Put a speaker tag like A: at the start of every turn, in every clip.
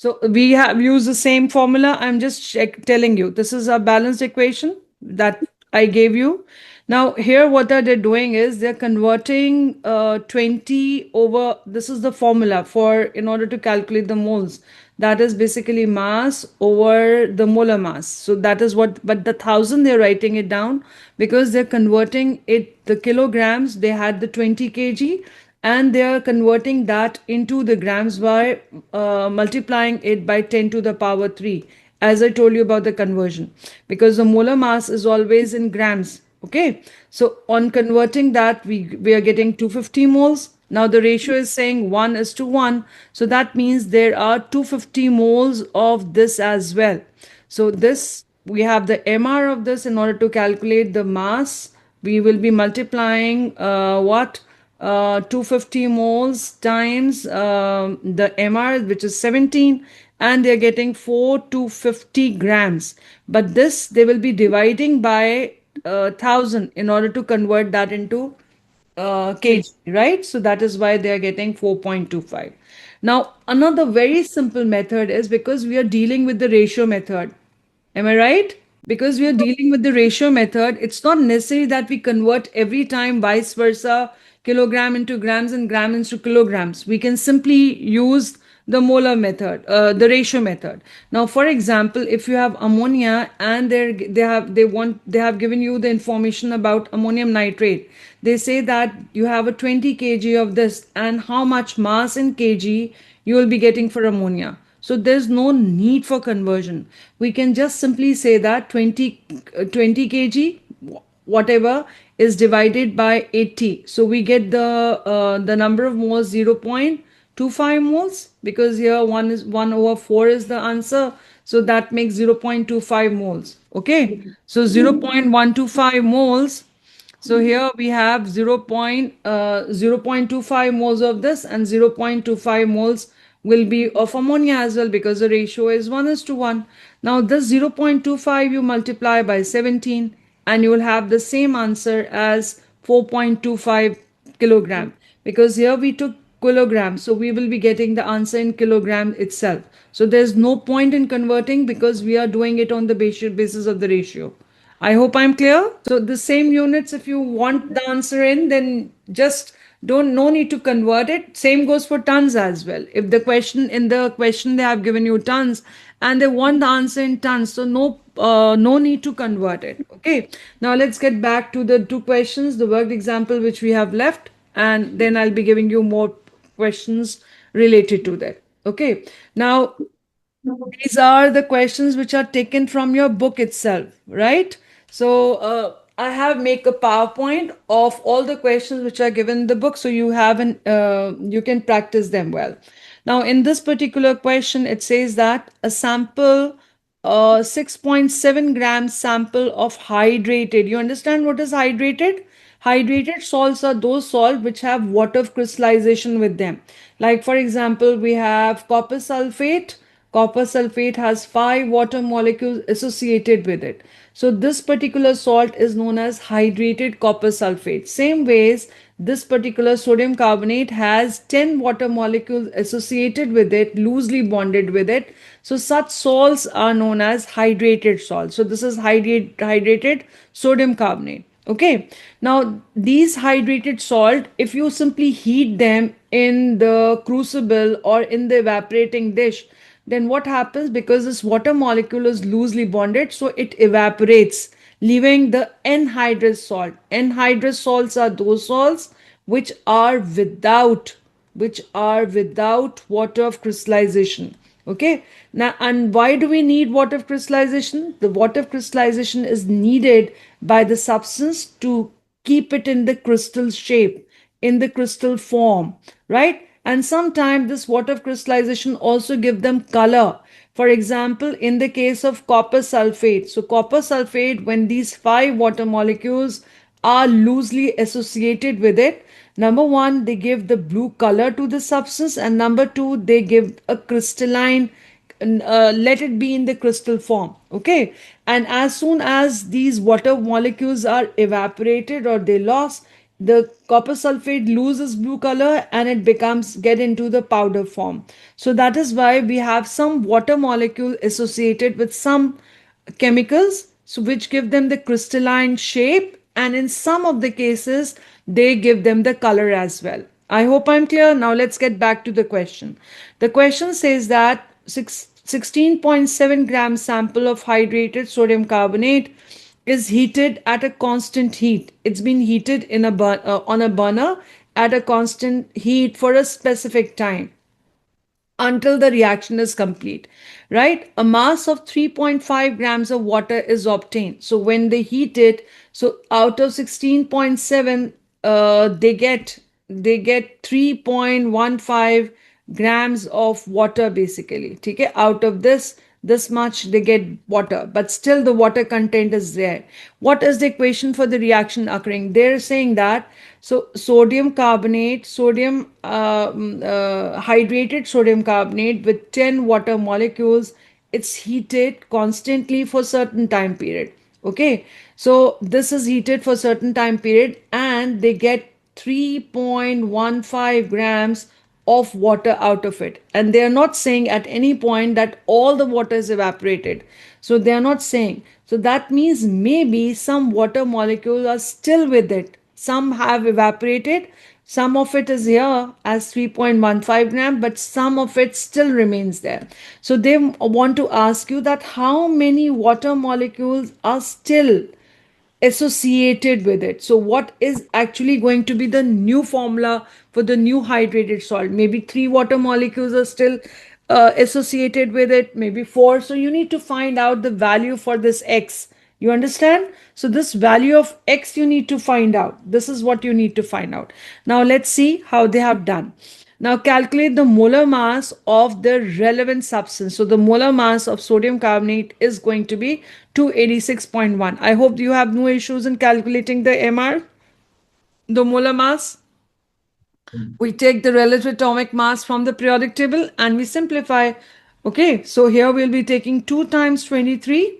A: So we have used the same formula. I'm just telling you, this is a balanced equation that I gave you. Now, here, what are they doing is they're converting 20 over, this is the formula for, in order to calculate the moles. That is basically mass over the molar mass. So that is what, but the thousand, they're writing it down because they're converting it, the kilograms, they had the 20 kg, and they are converting that into the grams by multiplying it by 10 to the power 3, as I told you about the conversion, because the molar mass is always in grams. Okay, so on converting that, we are getting 250 moles. Now the ratio is saying 1 is to 1, so that means there are 250 moles of this as well. So this, we have the MR of this. In order to calculate the mass, we will be multiplying what 250 moles times the MR, which is 17, and they're getting 4 to 50 grams. But this, they will be dividing by 1000 in order to convert that into kg, right? So that is why they are getting 4.25. Now, another very simple method is, because we are dealing with the ratio method. Am I right? Because we are dealing with the ratio method, it's not necessary that we convert every time vice versa, kilogram into grams and gram into kilograms. We can simply use the molar method, the ratio method. Now, for example, if you have ammonia and they have given you the information about ammonium nitrate, they say that you have a 20 kg of this, and how much mass in kg you will be getting for ammonia. So there's no need for conversion. We can just simply say that 20 kg, whatever, is divided by 80. So we get the number of moles 0.25 moles, because here 1 over 4 is the answer. So that makes 0.25 moles. Okay. So 0.125 moles. So here we have 0.25 moles of this, and 0.25 moles will be of ammonia as well, because the ratio is 1 is to 1. Now this 0.25 you multiply by 17, and you will have the same answer as 4.25 kilogram, because here we took kilogram, so we will be getting the answer in kilogram itself. So there's no point in converting, because we are doing it on the basis of the ratio. I hope I'm clear. So the same units, if you want the answer in, then just don't, no need to convert it. Same goes for tons as well. If the question, in the question they have given you tons and they want the answer in tons, so no need to convert it. Okay. Now let's get back to the two questions, the worked example which we have left, and then I'll be giving you more questions related to that. Okay. Now these are the questions which are taken from your book itself, right? So I have make a PowerPoint of all the questions which are given in the book, so you have you can practice them well. Now, in this particular question, it says that a sample, 6.7 grams sample of hydrated. You understand what is hydrated? Hydrated salts are those salts which have water crystallization with them. Like, for example, we have copper sulfate. Copper sulfate has 5 water molecules associated with it. So this particular salt is known as hydrated copper sulfate. Same ways, this particular sodium carbonate has 10 water molecules associated with it, loosely bonded with it. So such salts are known as hydrated salts. So this is hydrated sodium carbonate. Okay. Now these hydrated salt, if you simply heat them in the crucible or in the evaporating dish, then what happens? Because this water molecule is loosely bonded, so it evaporates, leaving the anhydrous salt. Anhydrous salts are those salts which are without water of crystallization. Okay. Now, and why do we need water of crystallization? The water of crystallization is needed by the substance to keep it in the crystal shape, in the crystal form, right? And sometimes this water of crystallization also give them color. For example, in the case of copper sulfate, so copper sulfate, when these 5 water molecules are loosely associated with it, number one, they give the blue color to the substance, and number two, they give a crystalline, let it be in the crystal form. Okay. And as soon as these water molecules are evaporated or they lost, the copper sulfate loses blue color and it becomes get into the powder form. So that is why we have some water molecule associated with some chemicals, so which give them the crystalline shape, and in some of the cases they give them the color as well. I hope I'm clear. Now let's get back to the question. The question says that 16.7 gram sample of hydrated sodium carbonate is heated at a constant heat. It's been heated in on a burner at a constant heat for a specific time until the reaction is complete, right? A mass of 3.5 grams of water is obtained. So when they heat it, so out of 16.7, they get 3.15 grams of water basically. Okay, out of this much they get water, but still the water content is there. What is the equation for the reaction occurring? They're saying that, so sodium carbonate, hydrated sodium carbonate with 10 water molecules, it's heated constantly for certain time period. Okay, so this is heated for certain time period and they get 3.15 grams of water out of it. And they are not saying at any point that all the water is evaporated. So they are not saying. So that means maybe some water molecules are still with it. Some have evaporated. Some of it is here as 3.15 gram, but some of it still remains there. So they want to ask you that how many water molecules are still associated with it. So, what is actually going to be the new formula for the new hydrated salt? Maybe three water molecules are still associated with it, maybe four. So, you need to find out the value for this X. You understand? So, this value of X you need to find out. This is what you need to find out. Now, let's see how they have done. Now calculate the molar mass of the relevant substance. So the molar mass of sodium carbonate is going to be 286.1. I hope you have no issues in calculating the MR, the molar mass. We take the relative atomic mass from the periodic table and we simplify. Okay, so here we'll be taking 2 times 23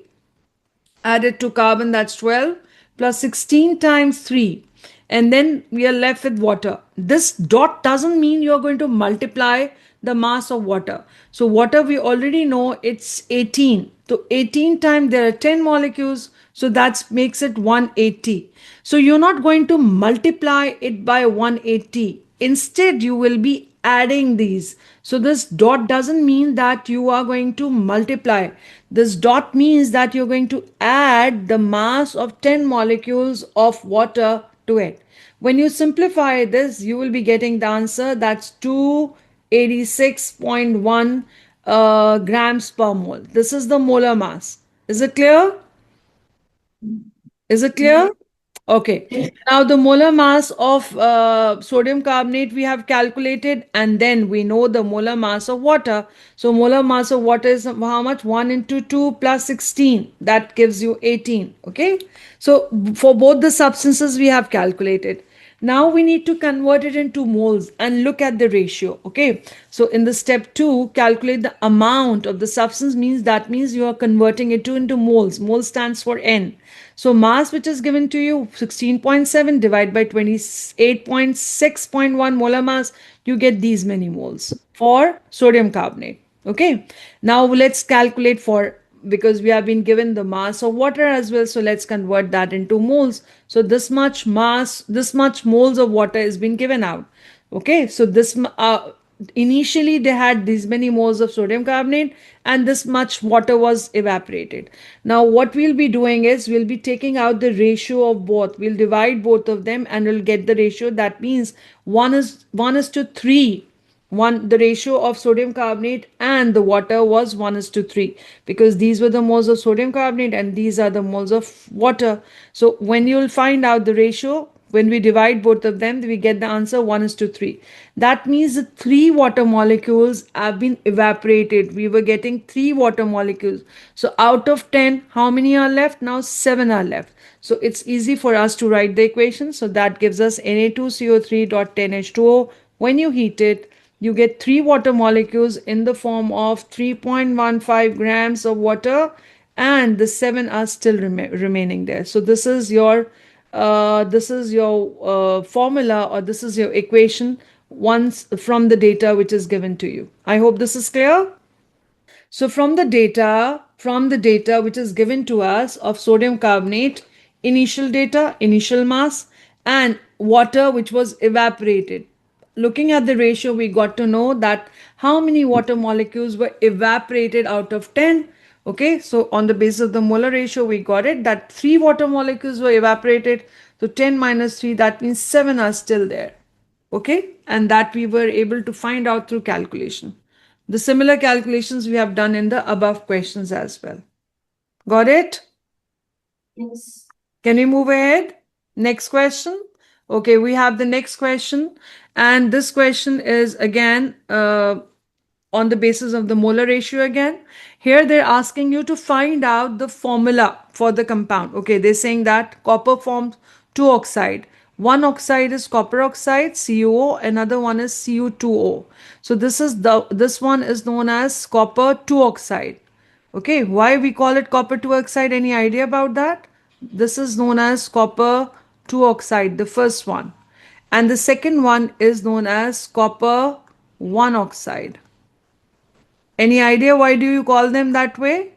A: added to carbon, that's 12, plus 16 times 3, and then we are left with water. This dot doesn't mean you're going to multiply the mass of water. So water, we already know it's 18. So 18 times there are 10 molecules, so that makes it 180. So you're not going to multiply it by 180. Instead, you will be adding these. So this dot doesn't mean that you are going to multiply. This dot means that you're going to add the mass of 10 molecules of water to it. When you simplify this, you will be getting the answer that's 286.1 grams per mole. This is the molar mass. Is it clear? Is it clear? Okay. Now the molar mass of sodium carbonate we have calculated, and then we know the molar mass of water. So molar mass of water is how much? 1 into 2 plus 16. That gives you 18. Okay. So for both the substances we have calculated. Now we need to convert it into moles and look at the ratio. Okay. So in the step 2, calculate the amount of the substance, means you are converting it into moles. Mole stands for N. So mass which is given to you 16.7 divided by 28.6.1 molar mass, you get these many moles for sodium carbonate. Okay. Now let's calculate for, because we have been given the mass of water as well, so let's convert that into moles. So this much mass, this much moles of water is been given out. Okay, so this initially they had these many moles of sodium carbonate and this much water was evaporated. Now what we'll be doing is we'll be taking out the ratio of both. We'll divide both of them and we'll get the ratio. That means 1:3. The ratio of sodium carbonate and the water was 1:3, because these were the moles of sodium carbonate and these are the moles of water. So when you'll find out the ratio, when we divide both of them, we get the answer 1:3. That means the 3 water molecules have been evaporated. We were getting 3 water molecules. So out of 10, how many are left? Now 7 are left. So it's easy for us to write the equation. So that gives us Na2CO3.10H2O. When you heat it, you get 3 water molecules in the form of 3.15 grams of water, and the 7 are still remaining there. So this is your this is your formula, or this is your equation once from the data which is given to you. I hope this is clear. So from the data which is given to us of sodium carbonate, initial data, initial mass, and water which was evaporated. Looking at the ratio, we got to know that how many water molecules were evaporated out of 10. Okay, so on the basis of the molar ratio, we got it that 3 water molecules were evaporated. So 10 minus 3, that means 7 are still there. Okay, and that we were able to find out through calculation. The similar calculations we have done in the above questions as well. Got it?
B: Yes.
A: Can we move ahead? Next question. Okay, we have the next question. And this question is again on the basis of the molar ratio again. Here they're asking you to find out the formula for the compound. Okay, they're saying that copper forms two oxide. One oxide is copper oxide, CuO, another one is Cu2O. So this one is known as copper 2 oxide. Okay, why we call it copper 2 oxide? Any idea about that? This is known as copper 2 oxide, the first one. And the second one is known as copper 1 oxide. Any idea why do you call them that way?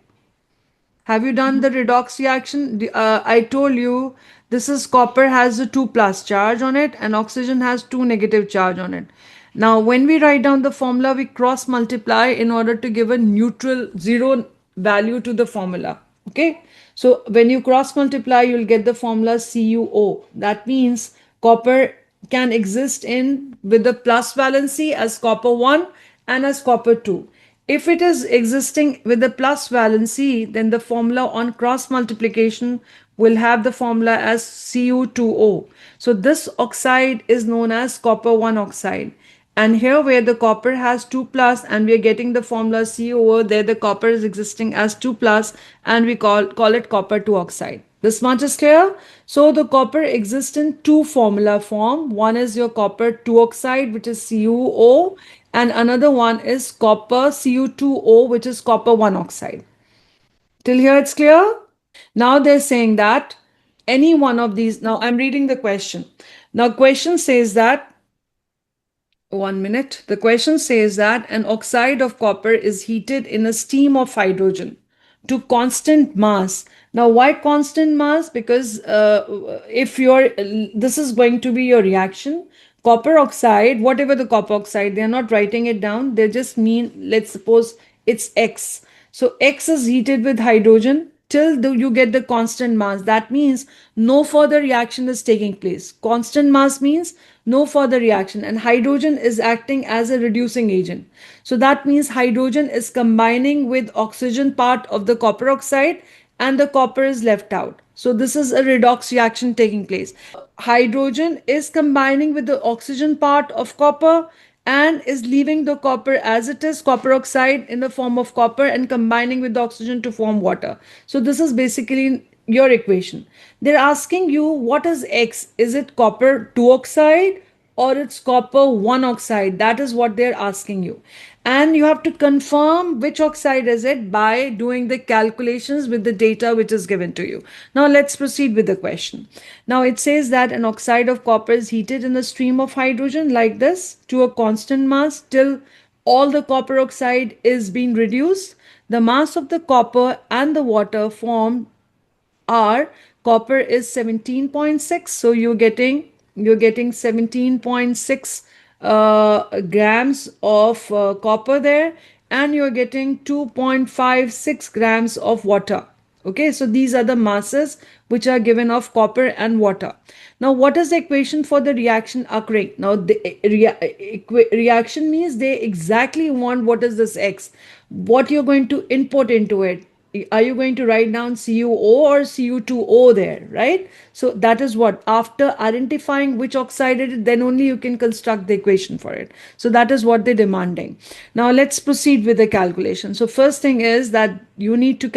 A: Have you done the redox reaction? I told you this is copper has a 2 plus charge on it and oxygen has 2 negative charge on it. Now, when we write down the formula, we cross multiply in order to give a neutral zero value to the formula. Okay. So when you cross multiply, you'll get the formula CuO. That means copper can exist in with the plus valency as copper 1 and as copper 2. If it is existing with the plus valency, then the formula on cross multiplication will have the formula as Cu2O. So this oxide is known as copper 1 oxide. And here where the copper has 2 plus and we are getting the formula CuO, there the copper is existing as 2 plus and we call it copper 2 oxide. This much is clear. So the copper exists in two formula form. One is your copper 2 oxide, which is CuO, and another one is copper Cu2O, which is copper 1 oxide. Till here it's clear? Now they're saying that any one of these, now I'm reading the question. Now question says that 1 minute. The question says that an oxide of copper is heated in a steam of hydrogen to constant mass. Now, why constant mass? Because if you're, this is going to be your reaction. Copper oxide, whatever the copper oxide, they're not writing it down. They just mean, let's suppose it's X. So X is heated with hydrogen till you get the constant mass. That means no further reaction is taking place. Constant mass means no further reaction, and hydrogen is acting as a reducing agent. So that means hydrogen is combining with oxygen part of the copper oxide and the copper is left out. So this is a redox reaction taking place. Hydrogen is combining with the oxygen part of copper and is leaving the copper as it is, copper oxide in the form of copper, and combining with the oxygen to form water. So this is basically your equation. They're asking you what is X? Is it copper 2 oxide or it's copper 1 oxide? That is what they're asking you. And you have to confirm which oxide is it by doing the calculations with the data which is given to you. Now let's proceed with the question. Now it says that an oxide of copper is heated in a stream of hydrogen like this to a constant mass till all the copper oxide is being reduced. The mass of the copper and the water formed are copper is 17.6, so you're getting 17.6 grams of copper there, and you're getting 2.56 grams of water. Okay, so these are the masses which are given of copper and water. Now what is the equation for the reaction occurring? Now the reaction means they exactly want what is this X, what you're going to input into it. Are you going to write down CuO or Cu2O there, right? So that is what, after identifying which oxide it is, then only you can construct the equation for it. So that is what they're demanding. Now let's proceed with the calculation. So first thing is that you need to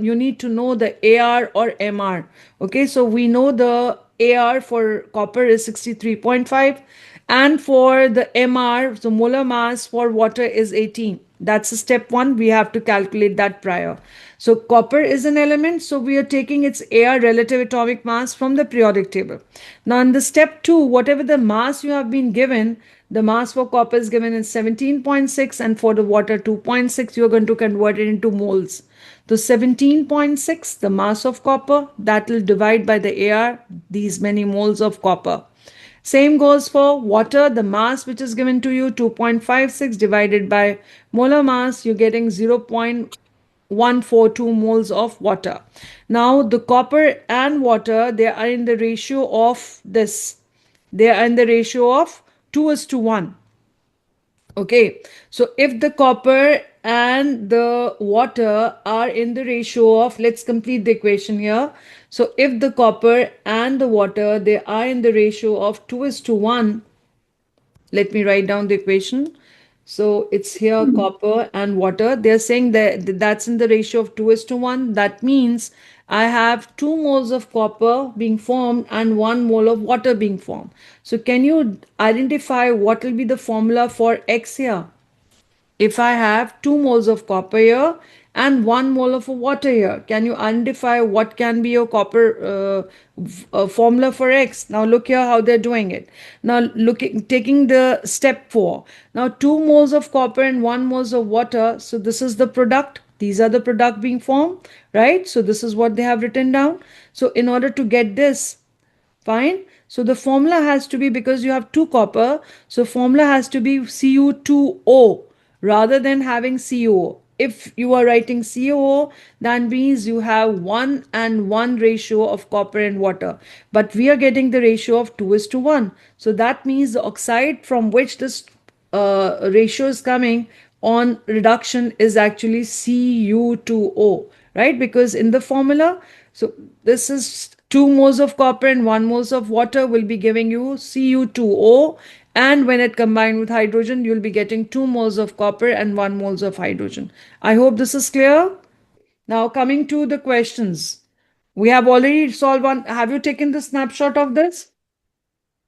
A: you need to know the AR or MR. Okay, so we know the AR for copper is 63.5 and for the MR, so molar mass for water is 18. That's step one. We have to calculate that prior. So copper is an element. So we are taking its AR relative atomic mass from the periodic table. Now in the step two, whatever the mass you have been given, the mass for copper is given in 17.6 and for the water 2.6, you are going to convert it into moles. So 17.6, the mass of copper, that will divide by the AR, these many moles of copper. Same goes for water, the mass which is given to you 2.56 divided by molar mass, you're getting 0.142 moles of water. Now the copper and water, they are in the ratio of this. They are in the ratio of 2:1. Okay, so if the copper and the water are in the ratio of, let's complete the equation here. So if the copper and the water, they are in the ratio of 2:1, let me write down the equation. So it's here copper and water. They're saying that that's in the ratio of 2:1. That means I have 2 moles of copper being formed and 1 mole of water being formed. So can you identify what will be the formula for X here? If I have 2 moles of copper here and 1 mole of water here, can you identify what can be your copper formula for X? Now look here how they're doing it. Now taking the step 4. Now 2 moles of copper and 1 moles of water. So this is the product. These are the product being formed, right? So this is what they have written down. So in order to get this, fine. So the formula has to be, because you have 2 copper, so formula has to be Cu2O rather than having COO. If you are writing COO, that means you have 1 and 1 ratio of copper and water. But we are getting the ratio of 2:1. So that means the oxide from which this ratio is coming on reduction is actually Cu2O, right? Because in the formula, so this is 2 moles of copper and 1 moles of water will be giving you Cu2O, and when it combined with hydrogen, you'll be getting 2 moles of copper and 1 moles of hydrogen. I hope this is clear. Now coming to the questions. We have already solved one. Have you taken the snapshot of this?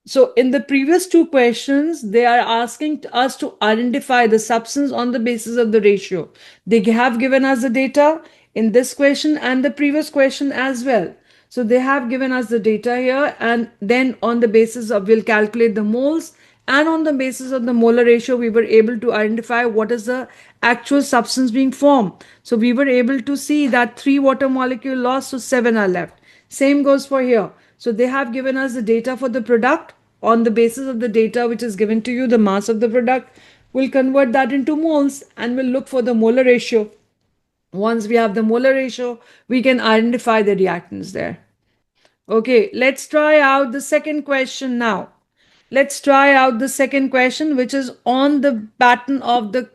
A: So in the previous 2 questions, they are asking us to identify the substance on the basis of the ratio. They have given us the data in this question and the previous question as well. So they have given us the data here, and then on the basis of, we'll calculate the moles, and on the basis of the molar ratio, we were able to identify what is the actual substance being formed. So we were able to see that 3 water molecule lost, so 7 are left. Same goes for here. So they have given us the data for the product. On the basis of the data which is given to you, the mass of the product, we'll convert that into moles and we'll look for the molar ratio. Once we have the molar ratio, we can identify the reactants there. Okay, let's try out the second question now. Let's try out the second question, which is on the pattern of the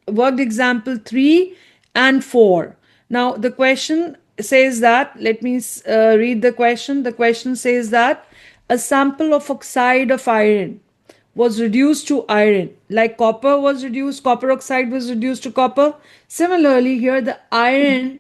A: worked example 3 and 4. Now, the question says that, let me read the question. The question says that a sample of oxide of iron was reduced to iron, like copper was reduced, copper oxide was reduced to copper. Similarly, here the iron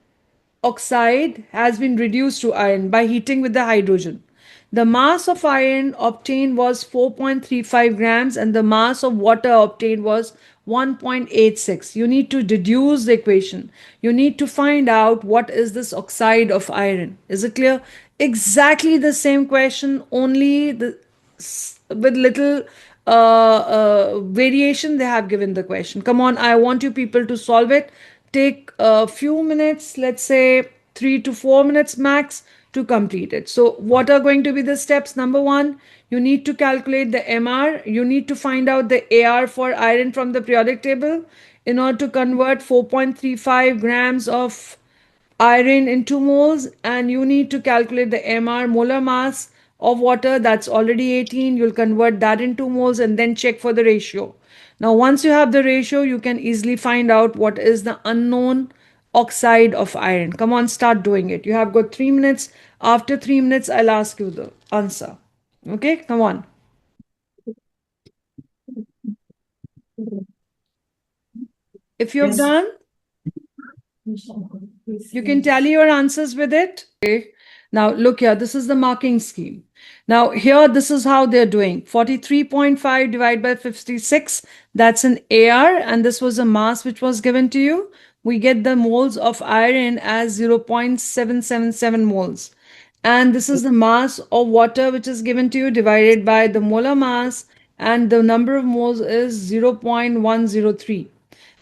A: oxide has been reduced to iron by heating with the hydrogen. The mass of iron obtained was 4.35 grams and the mass of water obtained was 1.86. You need to deduce the equation. You need to find out what is this oxide of iron. Is it clear? Exactly the same question, only with little variation they have given the question. Come on, I want you people to solve it. Take a few minutes, let's say 3 to 4 minutes max to complete it. So what are going to be the steps? Number 1, you need to calculate the MR. You need to find out the AR for iron from the periodic table in order to convert 4.35 grams of iron into moles, and you need to calculate the MR, molar mass of water, that's already 18. You'll convert that into moles and then check for the ratio. Now once you have the ratio, you can easily find out what is the unknown oxide of iron. Come on, start doing it. You have got 3 minutes. After 3 minutes, I'll ask you the answer. Okay, come on. If you've
B: Yes.
A: done, you can tally your answers with it. Okay. Now, look here, this is the marking scheme. Now, here, this is how they're doing 43.5 divided by 56. That's an AR, and this was a mass which was given to you. We get the moles of iron as 0.777 moles. And this is the mass of water which is given to you divided by the molar mass, and the number of moles is 0.103.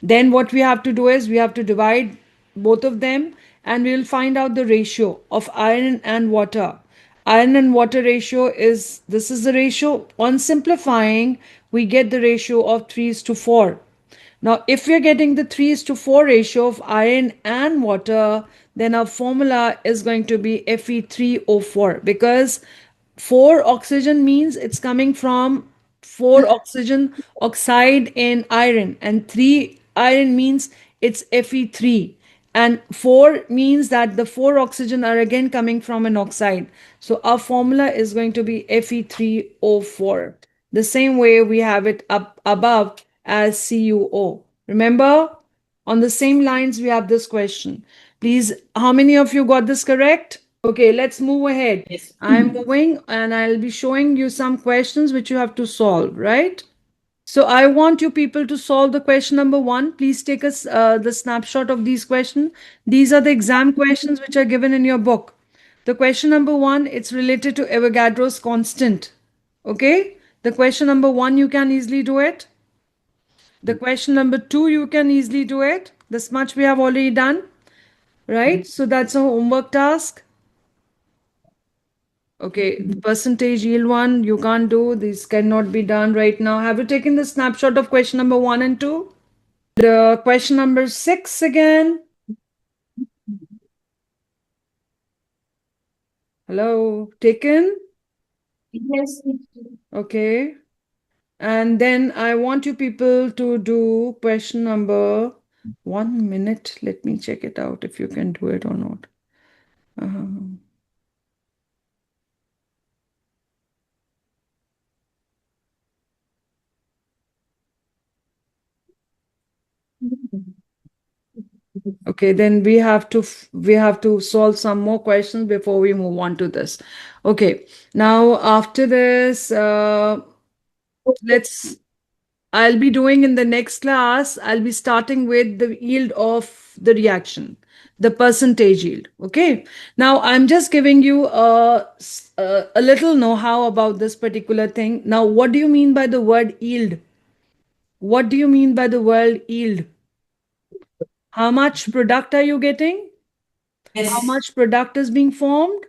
A: Then what we have to do is we have to divide both of them, and we will find out the ratio of iron and water. Iron and water ratio is, this is the ratio. On simplifying, we get the ratio of 3 is to 4. Now, if we're getting the 3 is to 4 ratio of iron and water, then our formula is going to be Fe3O4, because 4 oxygen means it's coming from 4 oxygen oxide in iron, and 3 iron means it's Fe3, and 4 means that the 4 oxygen are again coming from an oxide. So our formula is going to be Fe3O4. The same way we have it up above as CuO. Remember, on the same lines, we have this question. Please, how many of you got this correct? Okay, let's move ahead.
B: Yes.
A: I'm moving and I'll be showing you some questions which you have to solve, right? So I want you people to solve the question number 1. Please take us the snapshot of these questions. These are the exam questions which are given in your book. The question number 1, it's related to Avogadro's constant. Okay? The question number 1, you can easily do it. The question number 2, you can easily do it. This much we have already done, right? So that's a homework task. Okay, the percentage yield one, you can't do. This cannot be done right now. Have you taken the snapshot of question number 1 and 2? The question number 6 again. Hello, taken?
B: Yes.
A: Okay. And then I want you people to do question number 1 minute. Let me check it out if you can do it or not. Okay, then we have to solve some more questions before we move on to this. Okay, now after this, let's I'll be doing in the next class, I'll be starting with the yield of the reaction, the percentage yield. Okay. Now I'm just giving you a little know-how about this particular thing. Now, what do you mean by the word yield? What do you mean by the word yield? How much product are you getting?
B: Yes.
A: How much product is being formed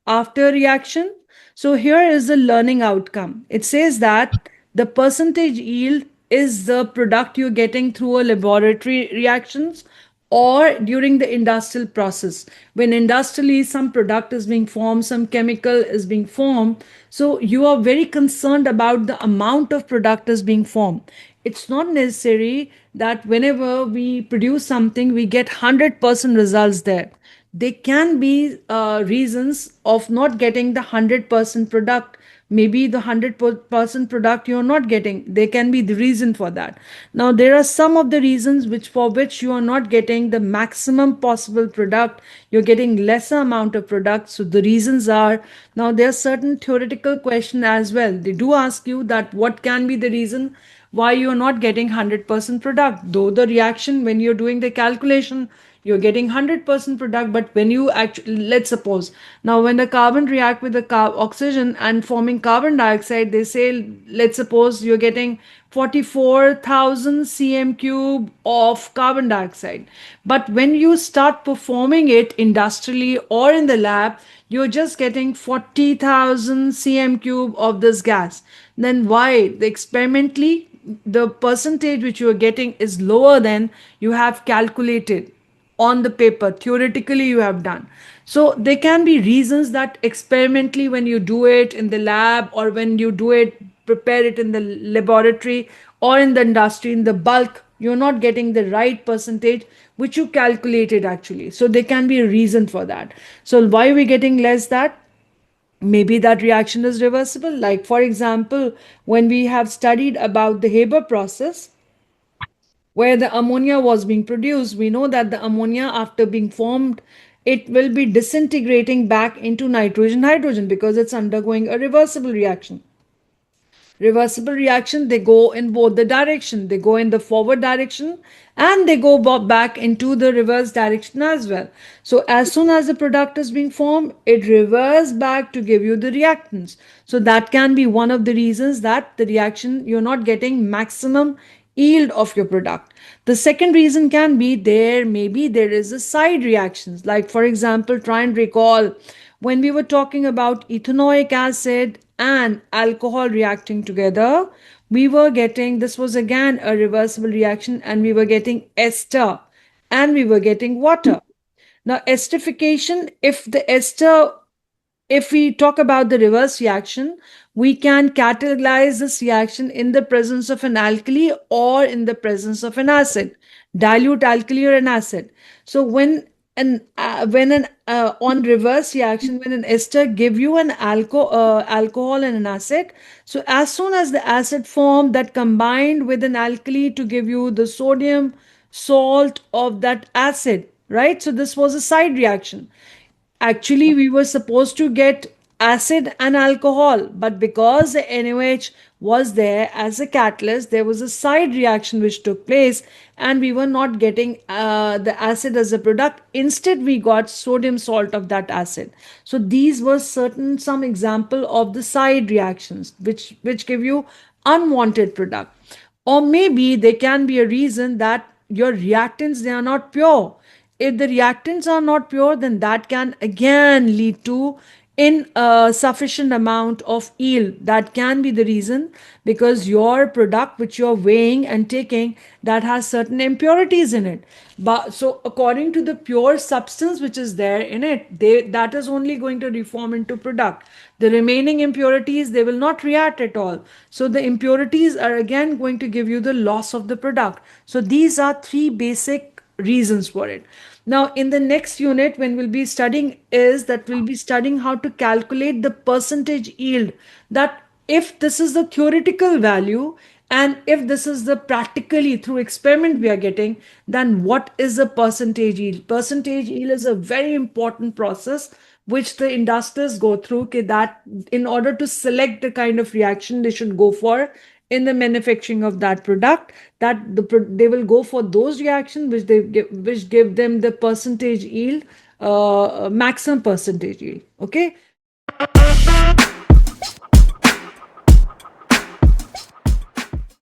A: after reaction? So here is the learning outcome. It says that the percentage yield is the product you're getting through a laboratory reactions or during the industrial process. When industrially some product is being formed, some chemical is being formed, so you are very concerned about the amount of product is being formed. It's not necessary that whenever we produce something, we get 100% results there. There can be reasons of not getting the 100% product. Maybe the 100% product you're not getting, there can be the reason for that. Now there are some of the reasons which for which you are not getting the maximum possible product, you're getting lesser amount of product. So the reasons are, now there are certain theoretical question as well. They do ask you that what can be the reason why you're not getting 100% product, though the reaction when you're doing the calculation you're getting 100% product. But when you actually, let's suppose now when the carbon react with the oxygen and forming carbon dioxide, they say, let's suppose you're getting 44,000 cm cube of carbon dioxide, but when you start performing it industrially or in the lab, you're just getting 40,000 cm cube of this gas. Then why the experimentally the percentage which you are getting is lower than you have calculated on the paper, theoretically you have done. So there can be reasons that experimentally when you do it in the lab or when you do it, prepare it in the laboratory or in the industry, in the bulk, you're not getting the right percentage which you calculated actually. So there can be a reason for that. So why are we getting less that? Maybe that reaction is reversible. Like for example, when we have studied about the Haber process, where the ammonia was being produced, we know that the ammonia after being formed it will be disintegrating back into nitrogen hydrogen because it's undergoing a reversible reaction. Reversible reaction, they go in both the direction. They go in the forward direction and they go back into the reverse direction as well. So as soon as the product is being formed, it reverses back to give you the reactants. So that can be one of the reasons that the reaction, you're not getting maximum yield of your product. The second reason can be there, maybe there is a side reactions. Like for example, try and recall when we were talking about ethanoic acid and alcohol reacting together, we were getting, this was again a reversible reaction, and we were getting ester and we were getting water. Now, esterification, if we talk about the reverse reaction, we can catalyze this reaction in the presence of an alkali or in the presence of an acid, dilute alkali or an acid. So when an on reverse reaction, when an ester give you an alcohol and an acid, so as soon as the acid form that combined with an alkali to give you the sodium salt of that acid, right? So this was a side reaction. Actually, we were supposed to get acid and alcohol, but because the NaOH was there as a catalyst, there was a side reaction which took place, and we were not getting the acid as a product. Instead, we got sodium salt of that acid. So these were some example of the side reactions which give you unwanted product. Or maybe there can be a reason that your reactants, they are not pure. If the reactants are not pure, then that can again lead to insufficient amount of yield. That can be the reason, because your product which you're weighing and taking, that has certain impurities in it. But so according to the pure substance which is there in it, that is only going to reform into product. The remaining impurities, they will not react at all. So the impurities are again going to give you the loss of the product. So these are three basic reasons for it. Now, in the next unit, when we'll be studying, is that we'll be studying how to calculate the percentage yield. That if this is the theoretical value and if this is the practically through experiment we are getting, then what is the percentage yield? Percentage yield is a very important process which the industries go through, that in order to select the kind of reaction they should go for in the manufacturing of that product, that they will go for those reactions which give them the percentage yield, maximum percentage yield. Okay.